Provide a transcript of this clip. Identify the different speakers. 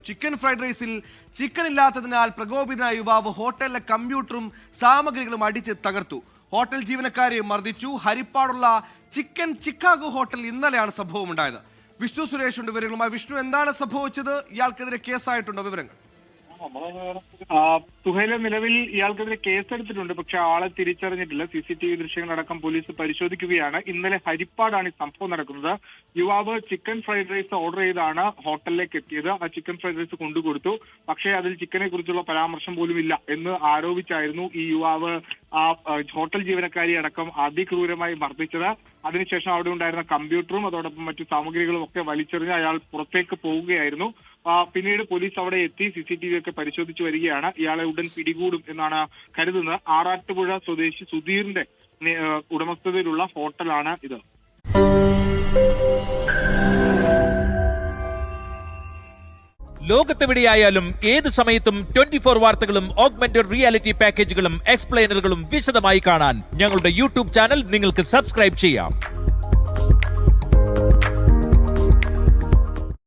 Speaker 1: Chicken fried റൈസിൽ chicken ഇല്ലാത്തതിനാൽ പ്രകോപിതനായ യുവാവ് ഹോട്ടലിലെ കമ്പ്യൂട്ടറും സാമഗ്രികളും അടിച്ച് തകർത്തു. ഹോട്ടൽ ജീവനക്കാരെ മർദ്ദിച്ചു. ഹരിപ്പാടുള്ള ചിക്കൻ ചിക്കാഗോ ഹോട്ടലിൽ ഇന്നലെയാണ് സംഭവം ഉണ്ടായത്. വിഷ്ണു സുരേഷ് ഉണ്ട് വിവരങ്ങളുമായി. വിഷ്ണു, എന്താണ് സംഭവിച്ചത്? ഇയാൾക്കെതിരെ കേസായിട്ടുണ്ടോ? വിവരങ്ങൾ.
Speaker 2: സുഹൈല, നിലവിൽ ഇയാൾക്കെതിരെ കേസെടുത്തിട്ടുണ്ട്, പക്ഷെ ആളെ തിരിച്ചറിഞ്ഞിട്ടില്ല. CCTV ദൃശ്യങ്ങളടക്കം പോലീസ് പരിശോധിക്കുകയാണ്. ഇന്നലെ ഹരിപ്പാടാണ് ഈ സംഭവം നടക്കുന്നത്. യുവാവ് ചിക്കൻ ഫ്രൈഡ് റൈസ് ഓർഡർ ചെയ്താണ് ഹോട്ടലിലേക്ക് എത്തിയത്. ആ ചിക്കൻ ഫ്രൈഡ് റൈസ് കൊണ്ടുകൊടുത്തു. പക്ഷേ അതിൽ ചിക്കനെ കുറിച്ചുള്ള പരാമർശം പോലും ഇല്ല എന്ന് ആരോപിച്ചായിരുന്നു ഈ യുവാവ് ആ ഹോട്ടൽ ജീവനക്കാരി അടക്കം അതിക്രൂരമായി മർദ്ദിച്ചത്. അതിനുശേഷം അവിടെ ഉണ്ടായിരുന്ന കമ്പ്യൂട്ടറും അതോടൊപ്പം മറ്റു സാമഗ്രികളും ഒക്കെ വലിച്ചെറിഞ്ഞ് അയാൾ പുറത്തേക്ക് പോവുകയായിരുന്നു. പിന്നീട് പോലീസ് അവിടെ എത്തി CCTV ഒക്കെ പരിശോധിച്ചു വരികയാണ്. ഇയാളെ ഉടൻ പിടികൂടും എന്നാണ് കരുതുന്നത്. ആറാട്ടുപുഴ സ്വദേശി സുധീറിന്റെ ഉടമസ്ഥതയിലുള്ള ഹോട്ടലാണ് ഇത്.
Speaker 3: ലോകത്തെവിടെയായാലും ഏത് സമയത്തും 24 വാർത്തകളും ഓഗ്മെന്റഡ് റിയാലിറ്റി പാക്കേജുകളും എക്സ്പ്ലെയിനറുകളും വിശദമായി കാണാൻ ഞങ്ങളുടെ YouTube ചാനൽ നിങ്ങൾക്ക് സബ്സ്ക്രൈബ് ചെയ്യാം.